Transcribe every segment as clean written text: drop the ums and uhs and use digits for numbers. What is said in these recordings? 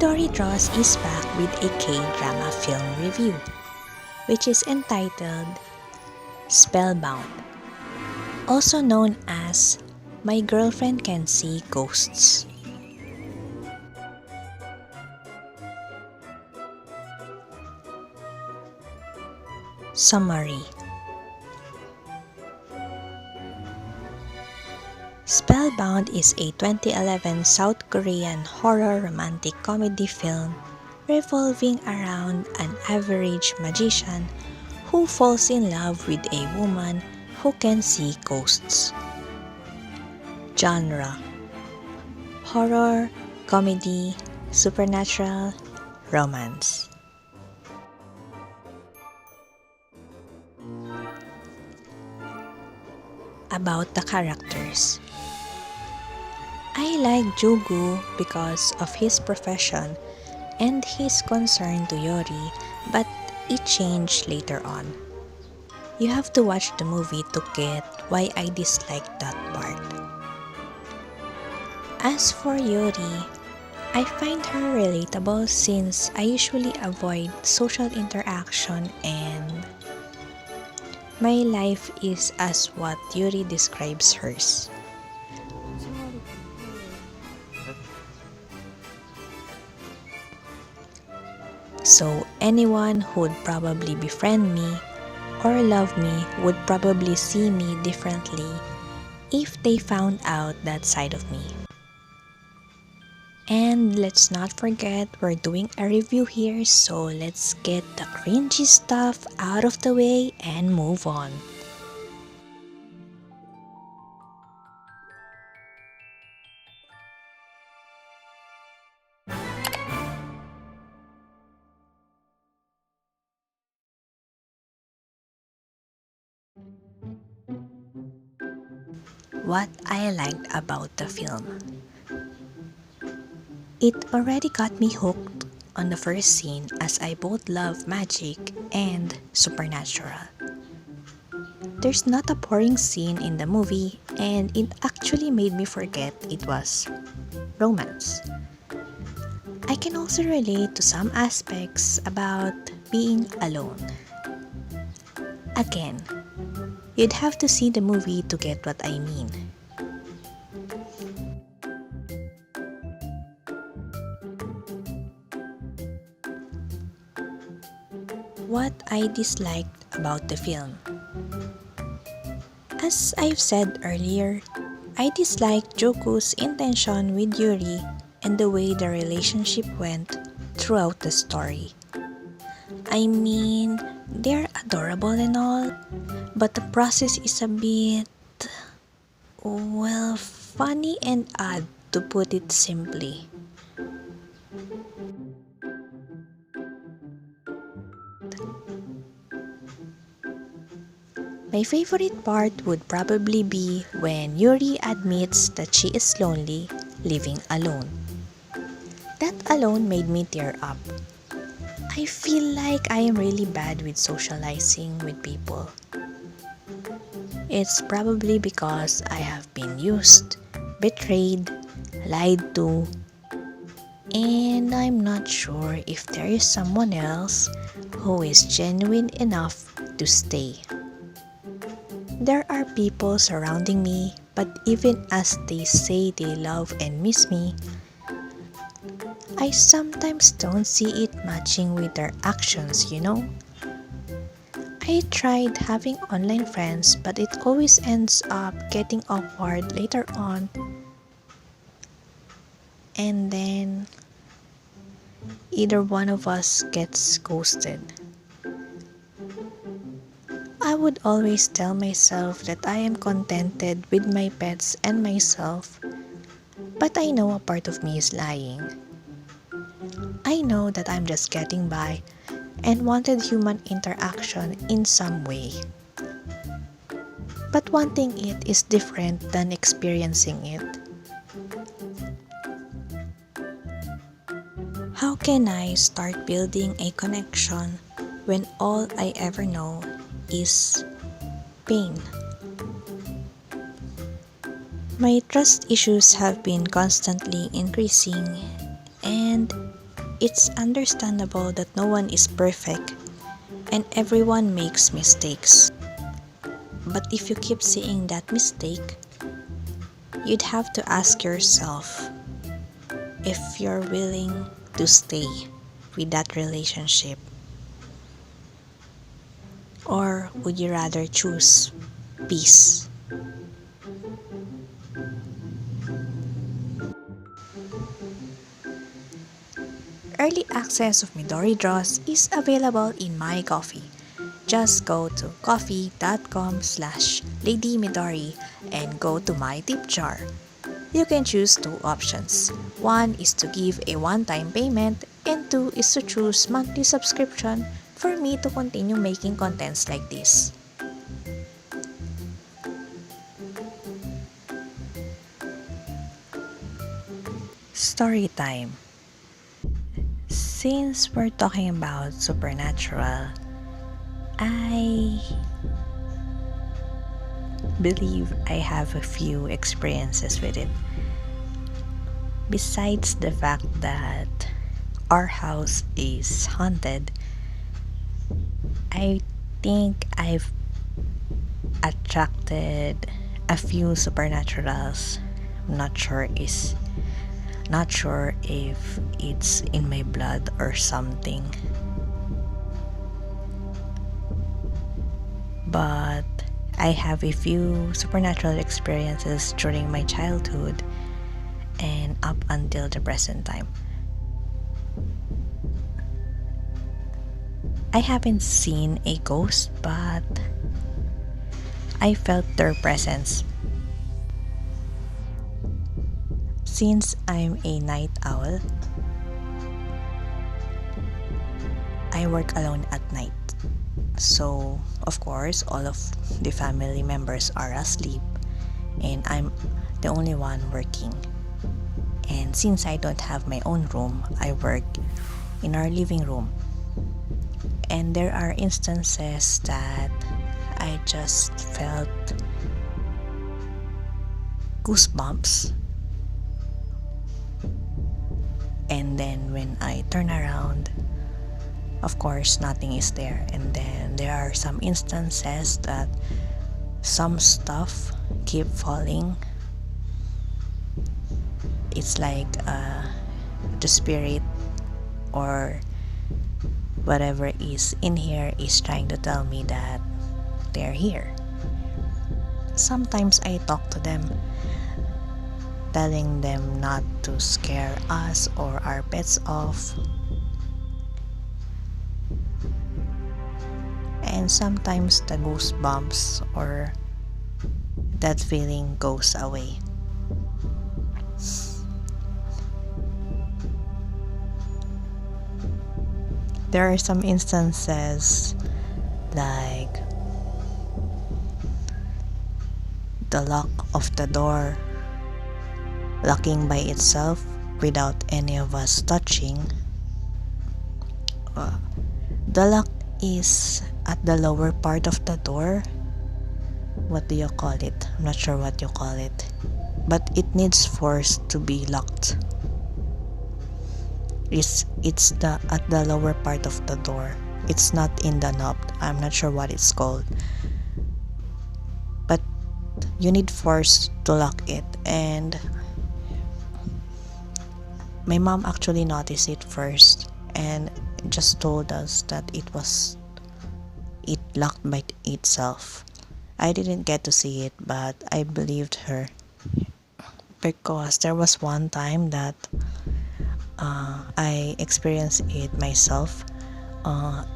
Midori Draws is back with a K-drama film review, which is entitled SpellBound, also known as My Girlfriend Can See Ghosts. Summary. SpellBound is a 2011 South Korean horror romantic comedy film revolving around an average magician who falls in love with a woman who can see ghosts. Genre: horror, comedy, supernatural, romance. About the characters. I like Jugu because of his profession and his concern to Yori, but it changed later on. You have to watch the movie to get why I disliked that part. As for Yori, I find her relatable since I usually avoid social interaction and my life is as what Yuri describes hers. So anyone who'd probably befriend me or love me would probably see me differently if they found out that side of me. And let's not forget we're doing a review here, so let's get the cringy stuff out of the way and move on. What I liked about the film. It already got me hooked on the first scene as I both love magic and supernatural. There's not a boring scene in the movie and it actually made me forget it was romance. I can also relate to some aspects about being alone. Again, you'd have to see the movie to get what I mean. What I disliked about the film. As I've said earlier, I disliked Joku's intention with Yuri and the way the relationship went throughout the story. I mean, they're adorable and all, but the process is a bit, well, funny and odd to put it simply. My favorite part would probably be when Yuri admits that she is lonely, living alone. That alone made me tear up. I feel like I am really bad with socializing with people. It's probably because I have been used, betrayed, lied to, and I'm not sure if there is someone else who is genuine enough to stay. There are people surrounding me, but even as they say they love and miss me, I sometimes don't see it matching with their actions, you know? I tried having online friends, but it always ends up getting awkward later on. And then either one of us gets ghosted. I would always tell myself that I am contented with my pets and myself, but I know a part of me is lying. I know that I'm just getting by and wanted human interaction in some way. But wanting it is different than experiencing it. How can I start building a connection when all I ever know is pain? My trust issues have been constantly increasing, and It's understandable that no one is perfect and everyone makes mistakes. But if you keep seeing that mistake, you'd have to ask yourself if you're willing to stay with that relationship, or would you rather choose peace? Early access of Midori Draws is available in My Coffee. Just go to coffee.com/LadyMidori and go to My Tip Jar. You can choose two options. One is to give a one-time payment and two is to choose monthly subscription for me to continue making contents like this. Story time. Since we're talking about supernatural, I believe I have a few experiences with it. Besides the fact that our house is haunted, I think I've attracted a few supernaturals. I'm not sure if it's in my blood or something. But I have a few supernatural experiences during my childhood and up until the present time. I haven't seen a ghost, but I felt their presence. Since I'm a night owl, I work alone at night. So, of course, all of the family members are asleep and I'm the only one working. And since I don't have my own room, I work in our living room. And there are instances that I just felt goosebumps. And then when I turn around, of course, nothing is there. And then there are some instances that some stuff keep falling. It's like the spirit or whatever is in here is trying to tell me that they're here. Sometimes I talk to them, telling them not to scare us or our pets off. And sometimes the goosebumps or that feeling goes away. There are some instances like the lock of the door locking by itself without any of us touching. The lock is at the lower part of the door. What do you call it? I'm not sure what you call it, but it needs force to be locked. It's at the lower part of the door. It's not in the knob. I'm not sure what it's called, but you need force to lock it. And my mom actually noticed it first and just told us that it locked by itself. I didn't get to see it, but I believed her because there was one time that I experienced it myself.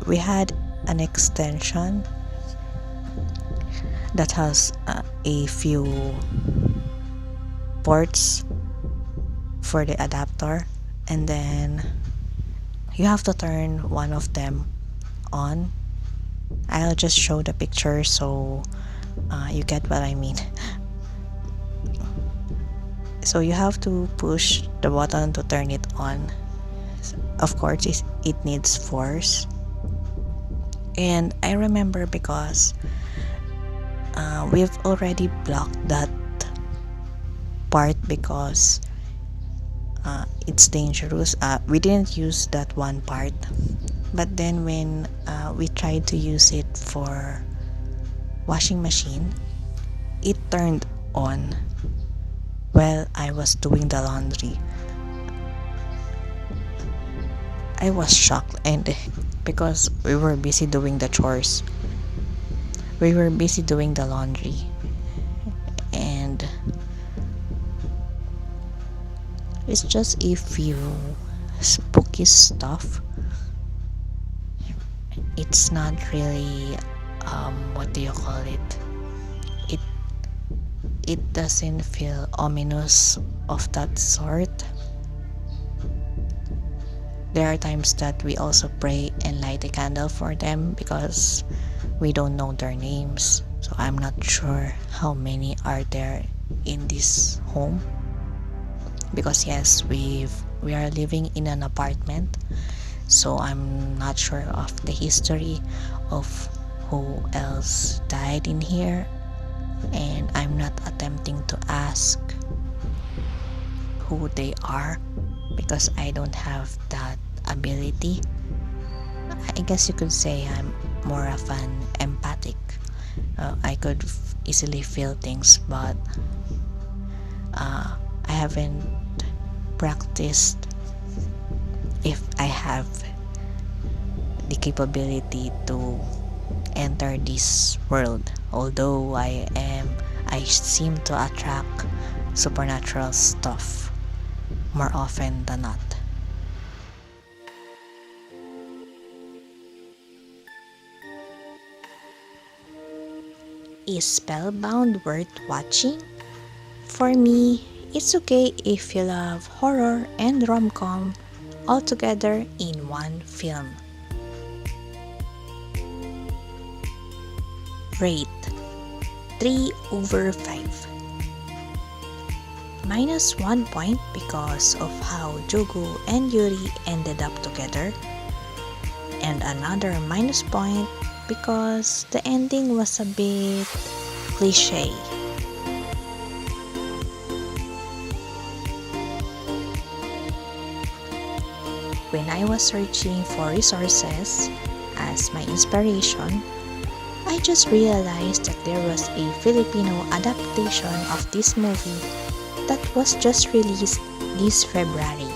We had an extension that has a few ports for the adapter, and then you have to turn one of them on. I'll just show the picture so you get what I mean. So you have to push the button to turn it on. Of course, it needs force. And I remember because we've already blocked that part because it's dangerous. We didn't use that one part, but then when we tried to use it for washing machine, it turned on while I was doing the laundry. I was shocked, and because we were busy doing the chores, we were busy doing the laundry, and it's just a few spooky stuff. It's not really what do you call it? It it doesn't feel ominous of that sort. There are times that we also pray and light a candle for them because we don't know their names. So I'm not sure how many are there in this home. Because yes, we are living in an apartment. So I'm not sure of the history of who else died in here, and I'm not attempting to ask who they are because I don't have that ability. I guess you could say I'm more of an empathic. I could easily feel things, but I haven't practiced if I have the capability to enter this world. Although I seem to attract supernatural stuff more often than not. Is SpellBound worth watching? For me, it's okay if you love horror and rom-com all together in one film. Rate 3/5. -1 point because of how Jogo and Yuri ended up together, and another minus point because the ending was a bit cliche. When I was searching for resources as my inspiration, I just realized that there was a Filipino adaptation of this movie that was just released this February.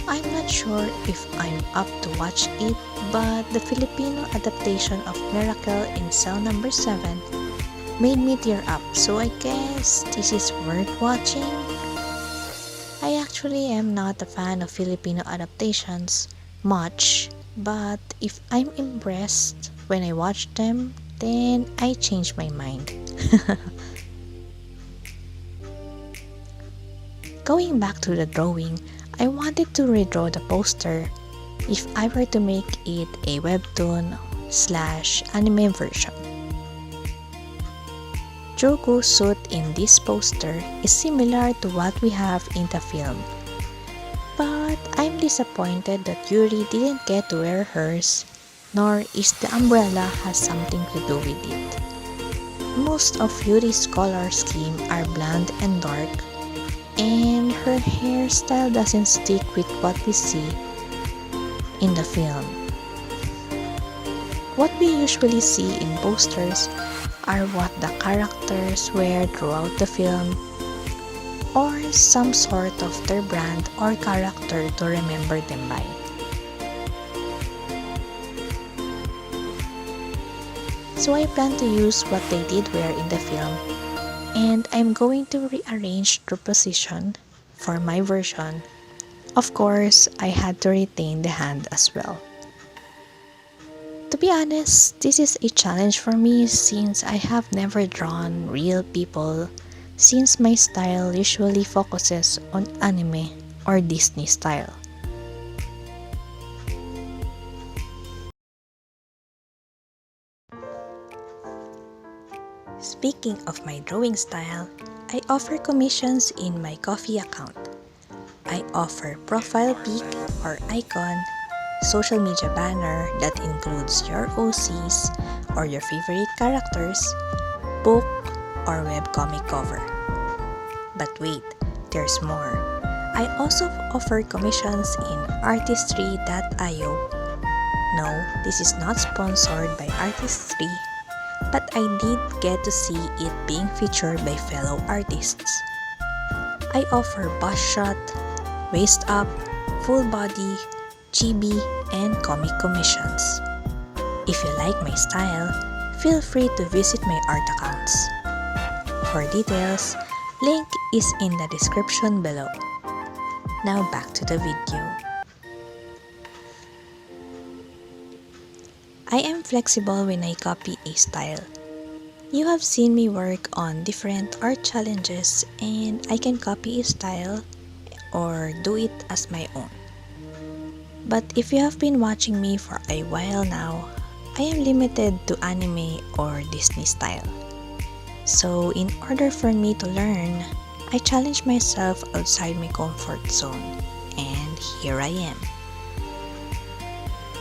I'm not sure if I'm up to watch it, but the Filipino adaptation of Miracle in Cell Number 7 made me tear up, so I guess this is worth watching. I actually am not a fan of Filipino adaptations much, but if I'm impressed when I watch them, then I change my mind. Going back to the drawing, I wanted to redraw the poster if I were to make it a webtoon/anime version. Jogo's suit in this poster is similar to what we have in the film, but I'm disappointed that Yuri didn't get to wear hers, nor is the umbrella has something to do with it. Most of Yuri's color scheme are bland and dark, and her hairstyle doesn't stick with what we see in the film. What we usually see in posters are what the characters wear throughout the film, or some sort of their brand or character to remember them by. So I plan to use what they did wear in the film, and I'm going to rearrange the position for my version. Of course, I had to retain the hand as well. To be honest, this is a challenge for me since I have never drawn real people, since my style usually focuses on anime or Disney style. Speaking of my drawing style, I offer commissions in my Ko-fi account. I offer profile pic or icon, social media banner that includes your OCs or your favorite characters, book, or webcomic cover. But wait, there's more. I also offer commissions in artistry.io. No, this is not sponsored by Artistry, but I did get to see it being featured by fellow artists. I offer bust shot, waist up, full body, chibi, and comic commissions. If you like my style, feel free to visit my art accounts. For details, link is in the description below. Now back to the video. I am flexible when I copy a style. You have seen me work on different art challenges and I can copy a style or do it as my own. But if you have been watching me for a while now, I am limited to anime or Disney style. So in order for me to learn, I challenge myself outside my comfort zone, and here I am.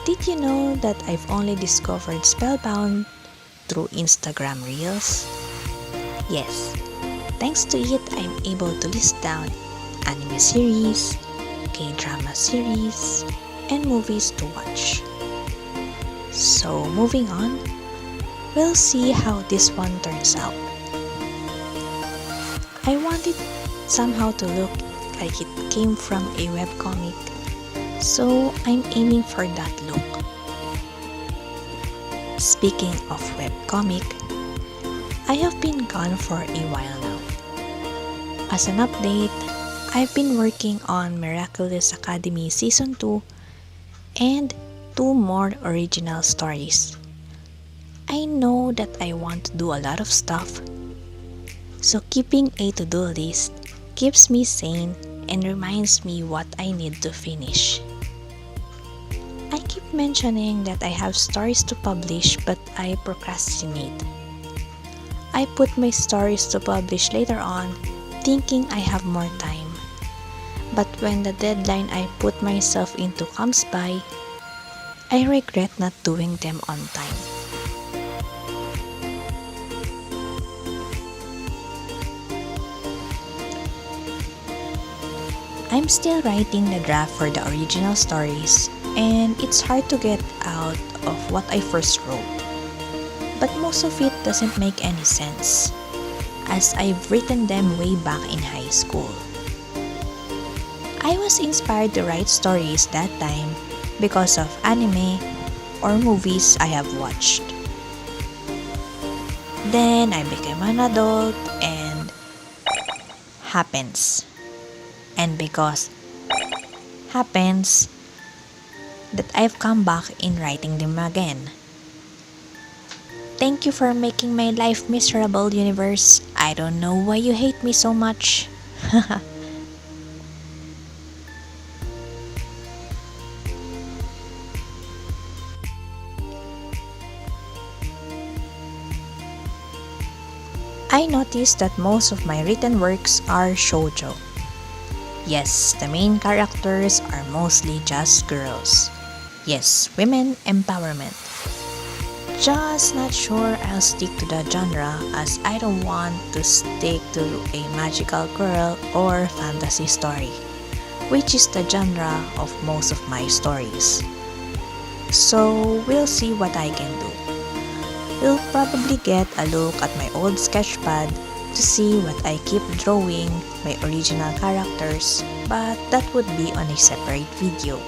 Did you know that I've only discovered SpellBound through Instagram Reels? Yes, thanks to it I'm able to list down anime series, K-drama series, and movies to watch. So moving on, we'll see how this one turns out. I want it somehow to look like it came from a webcomic, so I'm aiming for that look. Speaking of webcomic, I have been gone for a while now. As an update, I've been working on Miraculous Academy Season 2 and 2 more original stories. I know that I want to do a lot of stuff, so keeping a to-do list keeps me sane and reminds me what I need to finish. I keep mentioning that I have stories to publish, but I procrastinate. I put my stories to publish later on, thinking I have more time. But when the deadline I put myself into comes by, I regret not doing them on time. I'm still writing the draft for the original stories, and it's hard to get out of what I first wrote. But most of it doesn't make any sense, as I've written them way back in high school. I was inspired to write stories that time because of anime or movies I have watched. Then I became an adult and happens. And because happens that I've come back in writing them again. Thank you for making my life miserable, universe. I don't know why you hate me so much. I noticed that most of my written works are shoujo. Yes, the main characters are mostly just girls. Yes, women empowerment. Just not sure I'll stick to the genre, as I don't want to stick to a magical girl or fantasy story, which is the genre of most of my stories. So we'll see what I can do. We'll probably get a look at my old sketchpad to see what I keep drawing, my original characters, but that would be on a separate video.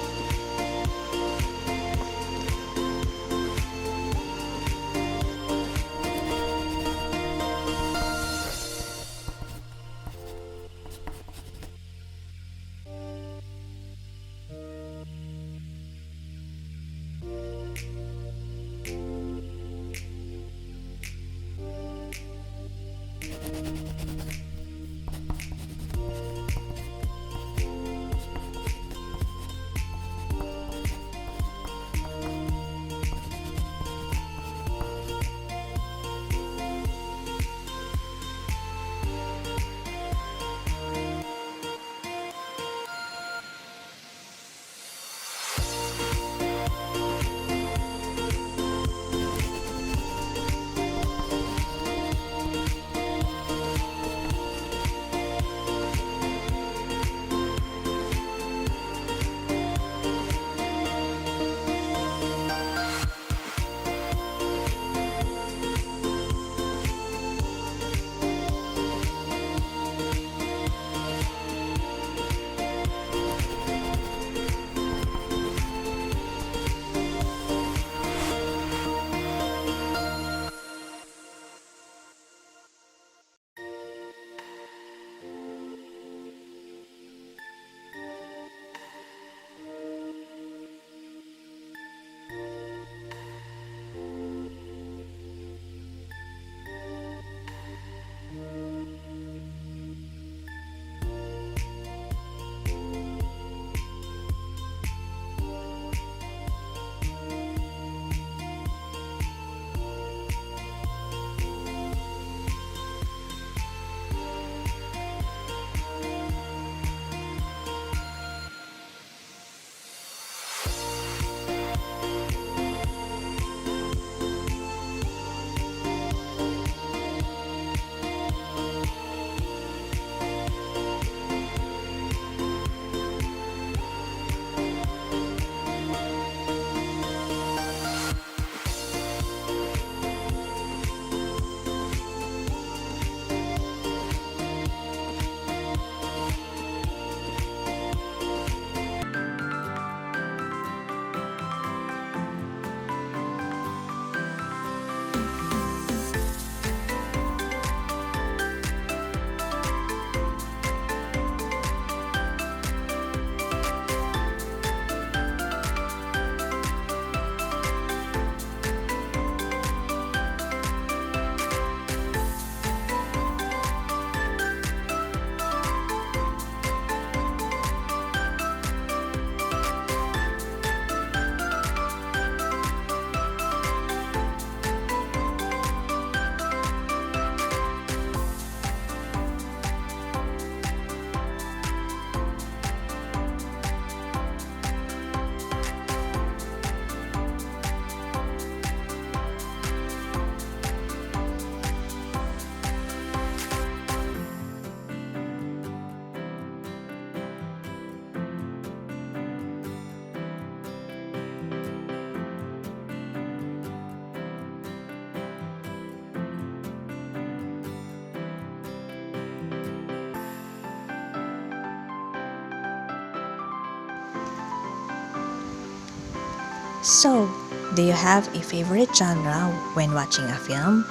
So, do you have a favorite genre when watching a film?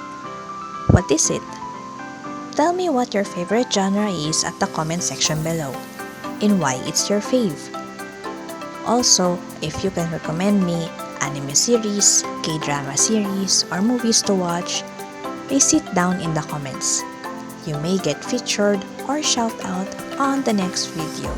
What is it? Tell me what your favorite genre is at the comment section below and why it's your fave. Also, if you can recommend me anime series, K-drama series, or movies to watch, please sit down in the comments. You may get featured or shout out on the next video.